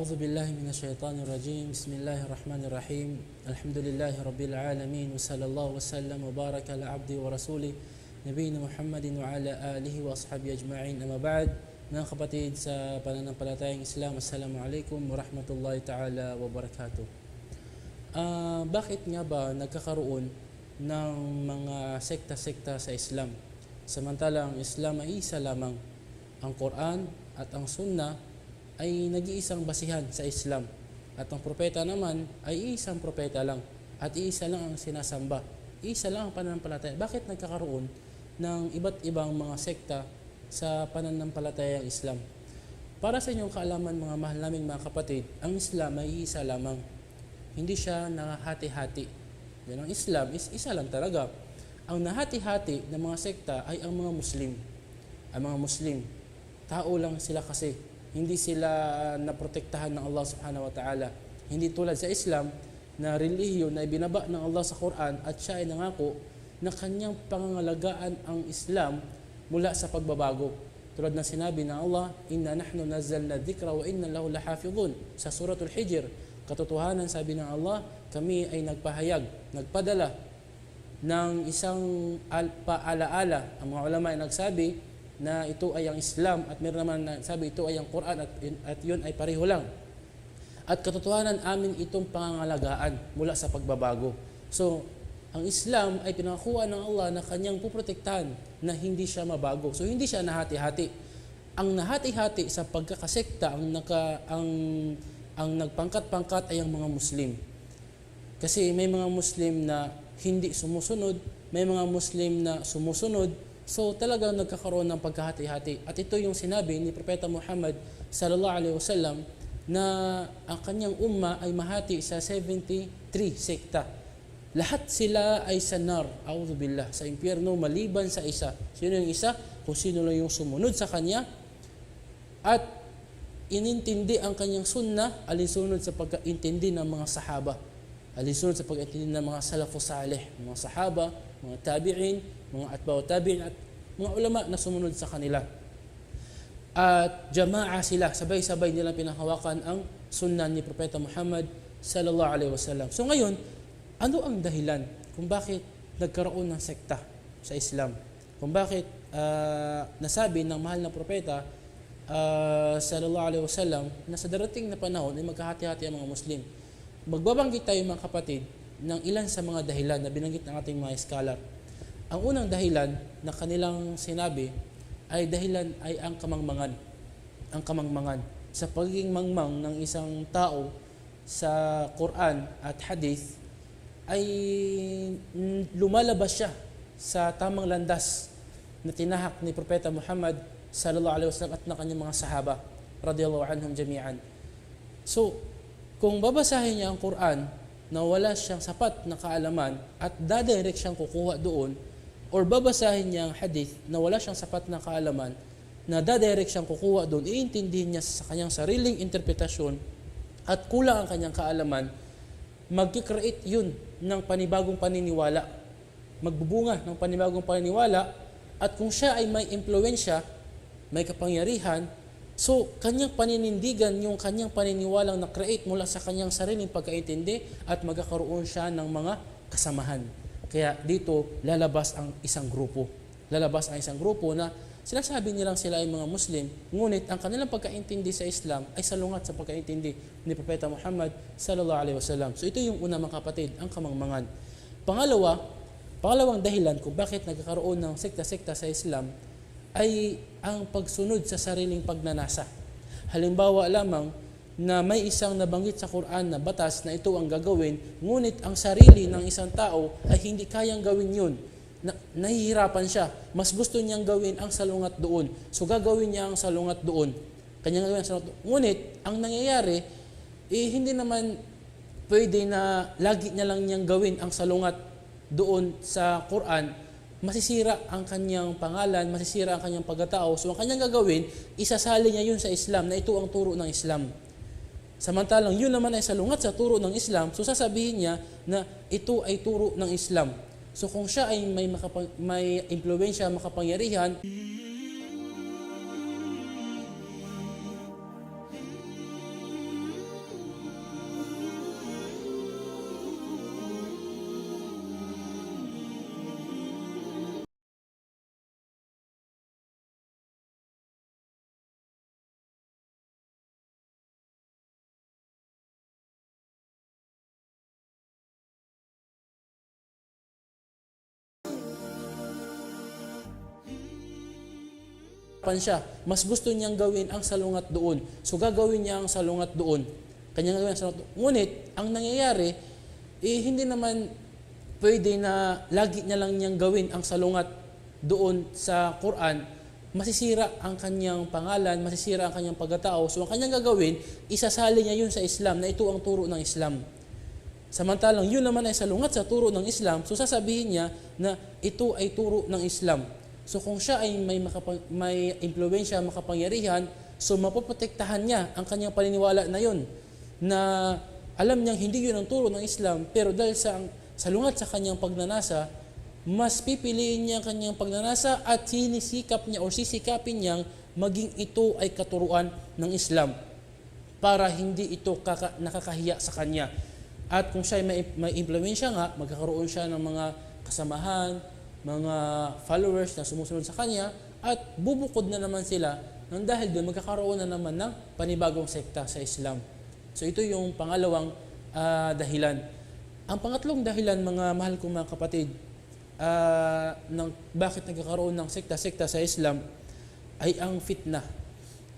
أعوذ بالله من الشيطان الرجيم بسم الله الرحمن الرحيم الحمد لله رب العالمين وصلى الله وسلم وبارك على عبده ورسوله نبينا محمد وعلى آله وأصحابه أجمعين أما بعد. Mga kapatid sa pananampalatayang Islam, Assalamualaikum warahmatullahi ta'ala wabarakatuh. Bakit nga ba nagkakaroon ng mga sekta-sekta sa Islam? Samantalang Islam ay isa lamang. Ang Quran at ang Sunnah ay nag-iisang basihan sa Islam. At ang propeta naman ay isang propeta lang. At isa lang ang sinasamba. Isa lang ang pananampalataya. Bakit nagkakaroon ng iba't ibang mga sekta sa pananampalatayang Islam? Para sa inyong kaalaman, mga mahal naming mga kapatid, ang Islam ay isa lamang. Hindi siya nahati-hati. Yan, ang Islam is isa lang talaga. Ang nahati-hati ng mga sekta ay ang mga Muslim. Ang mga Muslim, tao lang sila kasi. Hindi sila naprotektahan ng Allah subhanahu wa ta'ala. Hindi tulad sa Islam na relihiyon na ibinaba ng Allah sa Quran at siya ay nangako na kanyang pangangalagaan ang Islam mula sa pagbabago. Tulad ng sinabi ng Allah, Inna nahnu nazzalna dhikra wa inna lahu lahafidhun. Sa suratul Hijr, katotohanan sabi ng Allah, kami ay nagpahayag, nagpadala ng isang paalaala. Ang mga ulama ay nagsabi na ito ay ang Islam at meron naman nagsabi ito ay ang Quran at yun ay pareho lang. At katotohanan amin itong pangangalagaan mula sa pagbabago. So, ang Islam ay pinangakuan ng Allah na kanyang puprotektahan na hindi siya mabago. So hindi siya nahati-hati. Ang nahati-hati sa pagkakasekta, ang nagpangkat-pangkat ay ang mga Muslim. Kasi may mga Muslim na hindi sumusunod, may mga Muslim na sumusunod. So talagang nagkakaroon ng pagkahati-hati. At ito yung sinabi ni Propeta Muhammad sallallahu alaihi wasallam na ang kanyang umma ay mahati sa 73 sekta. Lahat sila ay sa nar, a'udzubillah, sa impyerno maliban sa isa. Sino yung isa? Kung sino lang yung sumunod sa kanya at inintindi ang kanyang sunnah, alinsunod sa pagkaintindi ng mga sahaba, alinsunod sa pagkaintindi ng mga salafus salih, mga sahaba, mga tabi'in, mga atba'u tabi'in at mga ulama na sumunod sa kanila. At jama'a sila, sabay-sabay nilang pinahawakan ang sunnah ni Propeta Muhammad sallallahu alaihi wasallam. So ngayon, ano ang dahilan kung bakit nagkaroon ng sekta sa Islam? Kung bakit nasabi ng mahal na propeta sallallahu alaihi wasallam na sa darating na panahon ay magkahati-hati ang mga Muslim. Magbabanggit tayo mga kapatid ng ilan sa mga dahilan na binanggit ng ating mga scholar. Ang unang dahilan na kanilang sinabi ay dahilan ay ang kamangmangan. Ang kamangmangan. Sa pagiging mangmang ng isang tao sa Quran at Hadith ay lumalabas siya sa tamang landas na tinahak ni Propeta Muhammad sallallahu alaihi wasallam at ng kanyang mga sahaba radhiyallahu anhum jami'an. So, kung babasahin niya ang Quran na wala siyang sapat na kaalaman at dadirect siyang kukuha doon, or babasahin niya ang hadith na wala siyang sapat na kaalaman na dadirect siyang kukuha doon, iintindihin niya sa kanyang sariling interpretasyon at kulang ang kanyang kaalaman, mag-create yun ng panibagong paniniwala. Magbubunga ng panibagong paniniwala at kung siya ay may impluwensya, may kapangyarihan, so kanyang paninindigan yung kanyang paniniwalang na-create mula sa kanyang sariling pagkaintindi at magkakaroon siya ng mga kasamahan. Kaya dito lalabas ang isang grupo. Lalabas ang isang grupo na sinasabi nilang sila ay mga Muslim, ngunit ang kanilang pagkaintindi sa Islam ay salungat sa pagkaintindi ni Propeta Muhammad sallallahu alaihi wasallam. So ito yung una mga kapatid, ang kamangmangan. Pangalawang dahilan kung bakit nagkakaroon ng sekta-sekta sa Islam ay ang pagsunod sa sariling pagnanasa. Halimbawa lamang na may isang nabanggit sa Quran na batas na ito ang gagawin, ngunit ang sarili ng isang tao ay hindi kayang gawin yun. Nahihirapan siya. Mas gusto niyang gawin ang salungat doon. So gagawin niya ang salungat doon. Kanyang gawin ang salungat doon. Ngunit, ang nangyayari, hindi naman pwede na lagi niya lang niyang gawin ang salungat doon sa Quran. Masisira ang kanyang pangalan, masisira ang kanyang pagkatao. So ang kanyang gagawin, isasali niya yun sa Islam na ito ang turo ng Islam. Samantalang yun naman ay salungat sa turo ng Islam, so sasabihin niya na ito ay turo ng Islam. So kung siya ay may impluwensya, makapangyarihan, siya. Mas gusto niyang gawin ang salungat doon. So gagawin niya ang salungat doon. Kanyang gagawin ang salungat doon. Ngunit, ang nangyayari, hindi naman pwede na lagi niya lang niyang gawin ang salungat doon sa Quran. Masisira ang kanyang pangalan, masisira ang kanyang pagkatao. So ang kanyang gagawin, isasali niya yun sa Islam, na ito ang turo ng Islam. Samantalang yun naman ay salungat sa turo ng Islam, so sasabihin niya na ito ay turo ng Islam. So kung siya ay may impluwensya, makapangyarihan, so mapoprotektahan niya ang kanyang paniniwala na yun, na alam niyang hindi yun ang turo ng Islam, pero dahil sa salungat sa kanyang pagnanasa, mas pipiliin niya ang kanyang pagnanasa at sinisikap niya o sisikapin niyang maging ito ay katuruan ng Islam para hindi ito nakakahiya sa kanya. At kung siya ay may impluwensya nga, magkakaroon siya ng mga kasamahan, mga followers na sumusunod sa kanya, at bubukod na naman sila nang dahil doon magkakaroon na naman ng panibagong sekta sa Islam. So ito yung pangalawang dahilan. Ang pangatlong dahilan, mga mahal kong mga kapatid, ng bakit nagkakaroon ng sekta-sekta sa Islam ay ang fitna.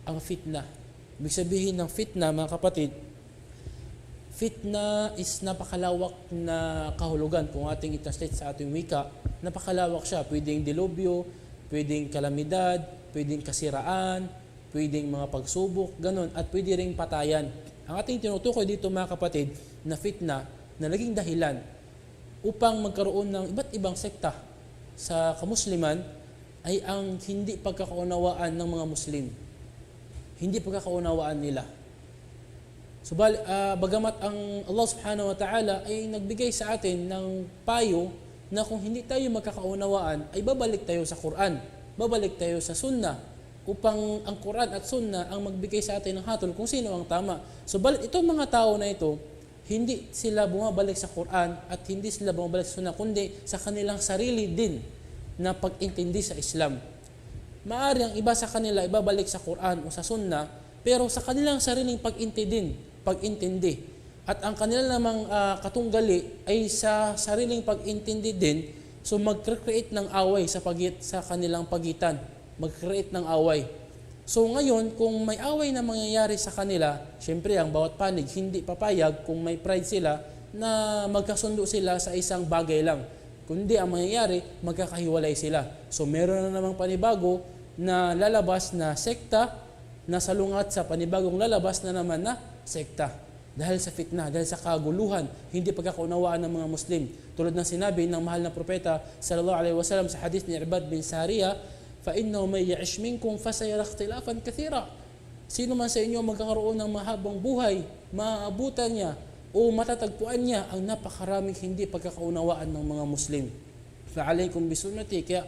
Ang fitna. Ibig sabihin ng fitna, mga kapatid, fitna is napakalawak na kahulugan. Kung ating i-translate sa ating wika, napakalawak siya. Pwedeng dilubyo, pwedeng kalamidad, pwedeng kasiraan, pwedeng mga pagsubok, ganun, at pwede ring patayan. Ang ating tinutukoy dito, mga kapatid, na fitna, na naging dahilan upang magkaroon ng iba't ibang sekta sa kamusliman ay ang hindi pagkakaunawaan ng mga Muslim. Hindi pagkakaunawaan nila. So, bagamat ang Allah subhanahu wa ta'ala ay nagbigay sa atin ng payo na kung hindi tayo magkakaunawaan, ay babalik tayo sa Quran, babalik tayo sa Sunnah, upang ang Quran at Sunnah ang magbigay sa atin ng hatol kung sino ang tama. So, itong mga tao na ito, hindi sila bumabalik sa Quran at hindi sila bumabalik sa Sunnah, kundi sa kanilang sarili din na pag-intindi sa Islam. Maaari ang iba sa kanila ibabalik sa Quran o sa Sunnah, pero sa kanilang sariling pag-intindi. At ang kanila namang katunggali ay sa sariling pag-intindi din, so mag-create ng away sa kanilang pagitan. Mag-create ng away. So ngayon, kung may away na mangyayari sa kanila, syempre ang bawat panig hindi papayag kung may pride sila na magkasundo sila sa isang bagay lang. Kundi ang mangyayari, magkakahiwalay sila. So meron na namang panibago na lalabas na sekta na salungat sa panibagong lalabas na naman na sekta. Dahil sa fitna, dahil sa kaguluhan, hindi pagkakaunawaan ng mga Muslim. Tulad ng sinabi ng mahal na propeta sallallahu alaihi wasallam sa hadith ni Irbad bin Sariya, فَإِنَّهُ مَنْ يَعِشْ مِنْكُمْ فَسَيَرَى اخْتِلَافًا كَثِيرًا. Sino man sa inyo magkakaroon ng mahabang buhay, maaabutan niya o matatagpuan niya ang napakaraming hindi pagkakaunawaan ng mga Muslim. فَعَلَيْكُمْ بِسُنَّتِي. Kaya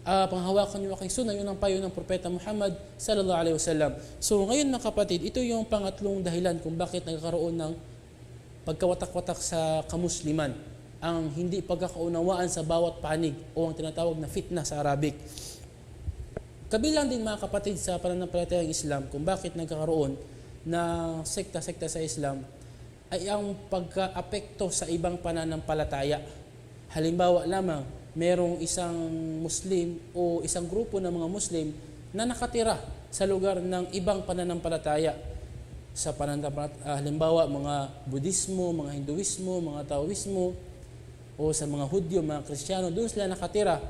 panghawakan niyo aking sunnah, yun ang payo ng propeta Muhammad sallallahu alaihi wasallam. So ngayon, mga kapatid, ito yung pangatlong dahilan kung bakit nagkakaroon ng pagkawatak-watak sa kamusliman, ang hindi pagkakaunawaan sa bawat panig o ang tinatawag na fitna sa Arabic. Kabilang din, mga kapatid, sa pananampalatayang Islam kung bakit nagkakaroon ng sekta-sekta sa Islam ay ang pagka-apekto sa ibang pananampalataya. Halimbawa lamang, merong isang Muslim o isang grupo ng mga Muslim na nakatira sa lugar ng ibang pananampalataya. Sa halimbawa, mga Budismo, mga Hinduismo, mga Taoismo, o sa mga Hudyo, mga Kristiyano, doon sila nakatira.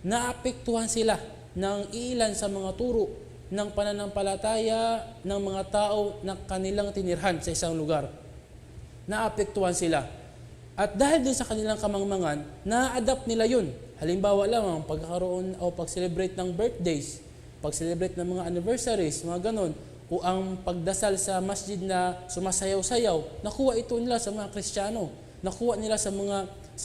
Naapektuhan sila ng ilan sa mga turo ng pananampalataya ng mga tao na kanilang tinirhan sa isang lugar. Naapektuhan sila. At dahil din sa kanilang kamangmangan, na-adapt nila yun. Halimbawa lang, ang pagkakaroon o pag-celebrate ng birthdays, pag-celebrate ng mga anniversaries, mga ganon, o ang pagdasal sa masjid na sumasayaw-sayaw, nakuha ito nila sa mga Kristiyano, nakuha nila sa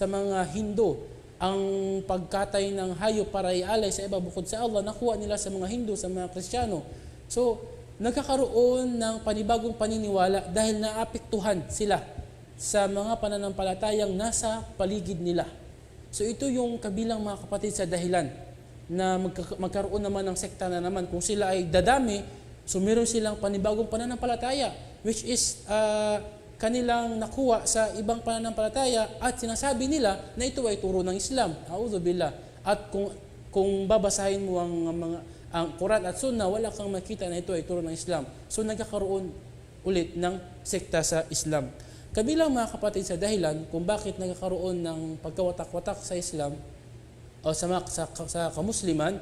mga Hindu. Ang pagkatay ng hayop para ialay sa iba bukod sa Allah, nakuha nila sa mga Hindu, sa mga Kristiyano. So, nagkakaroon ng panibagong paniniwala dahil naapektuhan sila sa mga pananampalatayang nasa paligid nila. So, ito yung kabilang, mga kapatid, sa dahilan na magkaroon naman ng sekta na naman. Kung sila ay dadami, so meron silang panibagong pananampalataya, which is kanilang nakuha sa ibang pananampalataya at sinasabi nila na ito ay turo ng Islam. A'udhu billah. At kung babasahin mo ang Quran at Sunnah, wala kang makita na ito ay turo ng Islam. So nagkakaroon ulit ng sekta sa Islam. Kabilang mga kapatid sa dahilan kung bakit nagkakaroon ng pagkawatak-watak sa Islam o sa kamusliman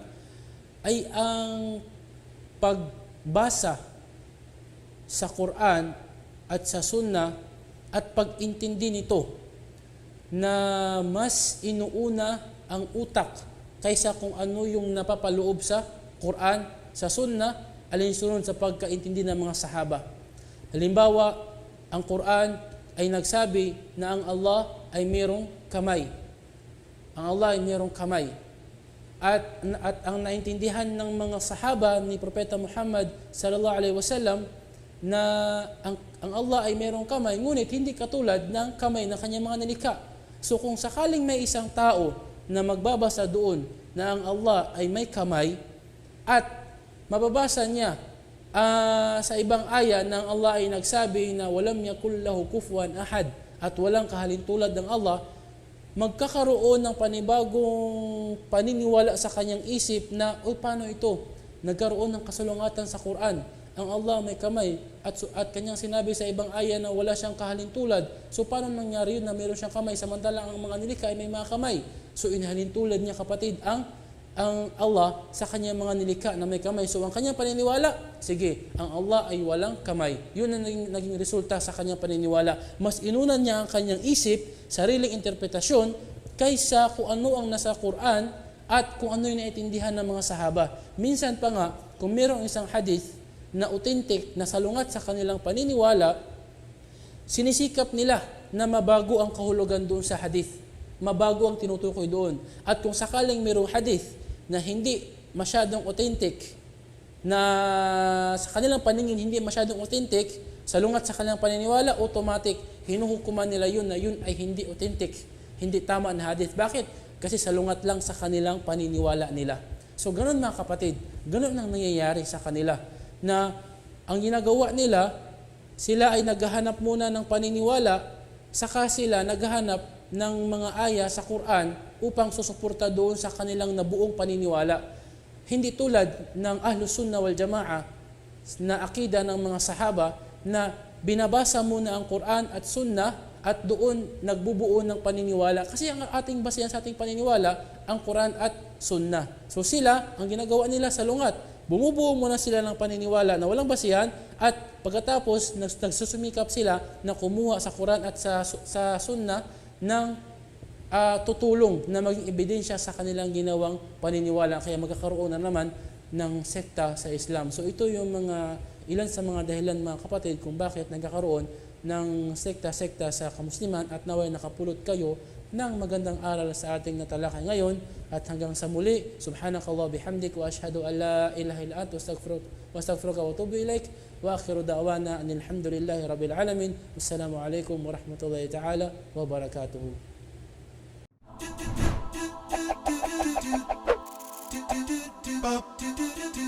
ay ang pagbasa sa Quran at sa Sunnah at pag-intindi nito na mas inuuna ang utak kaysa kung ano yung napapaloob sa Quran, sa Sunnah, alinsunod sa pagkaintindi ng mga sahaba. Halimbawa, ang Quran ay nagsabi na ang Allah ay mayroong kamay. Ang Allah ay mayroong kamay. At ang naintindihan ng mga sahaba ni Propeta Muhammad sallallahu alaihi wasallam na ang Allah ay mayroong kamay, ngunit hindi katulad ng kamay ng kanyang mga nilikha. So kung sakaling may isang tao na magbabasa doon na ang Allah ay may kamay at mababasa niya sa ibang aya ng Allah ay nagsabi na walam yakul lahu kufuwan ahad at walang kahalintulad ng Allah, magkakaroon ng panibagong paniniwala sa kanyang isip na, paano ito? Nagkaroon ng kasulungatan sa Quran. Ang Allah may kamay at kanyang sinabi sa ibang aya na wala siyang kahalintulad. So paano nangyari yun na mayroon siyang kamay samantalang ang mga nilikha ay may mga kamay? So inhalintulad niya kapatid ang Allah sa kanyang mga nilikha na may kamay. So ang kanyang paniniwala, sige, ang Allah ay walang kamay. Yun ang naging resulta sa kanyang paniniwala. Mas inunan niya ang kanyang isip, sariling interpretasyon, kaysa kung ano ang nasa Quran at kung ano yung naiintindihan ng mga sahaba. Minsan pa nga, kung mayroong isang hadith na authentic, na salungat sa kanilang paniniwala, sinisikap nila na mabago ang kahulugan doon sa hadith. Mabago ang tinutukoy doon. At kung sakaling mayroong hadith na hindi masyadong authentic, na sa kanilang paningin hindi masyadong authentic, salungat sa kanilang paniniwala, automatic, hinuhukuman nila yun na yun ay hindi authentic, hindi tama na hadith. Bakit? Kasi salungat lang sa kanilang paniniwala nila. So ganun mga kapatid, ganun ang nangyayari sa kanila, na ang ginagawa nila, sila ay naghahanap muna ng paniniwala, saka sila naghahanap ng mga aya sa Quran upang susuporta doon sa kanilang nabuong paniniwala. Hindi tulad ng Ahlus Sunnah wal Jamaah na akida ng mga sahaba na binabasa muna ang Quran at Sunnah at doon nagbubuo ng paniniwala. Kasi ang ating basihan sa ating paniniwala, ang Quran at Sunnah. So sila, ang ginagawa nila sa lungat, bumubuo muna sila ng paniniwala na walang basihan at pagkatapos nagsusumikap sila na kumuha sa Quran at sa Sunnah ng tutulong na maging ebidensya sa kanilang ginawang paniniwala. Kaya magkakaroon na naman ng sekta sa Islam. So ito yung ilan sa mga dahilan mga kapatid kung bakit nagkakaroon ng sekta-sekta sa kamusliman, at naway nakapulot kayo ng magandang aral sa ating natalakay ngayon. At hanggang sa muli, subhanakallah bihamdik wa ashhadu an la ilaha illa anta astaghfiruka wa atubu ilaik wa akhiru da'wana anil hamdulillahi rabbil alamin. Wassalamu alaikum warahmatullahi ta'ala wabarakatuh. Bop, do do do do.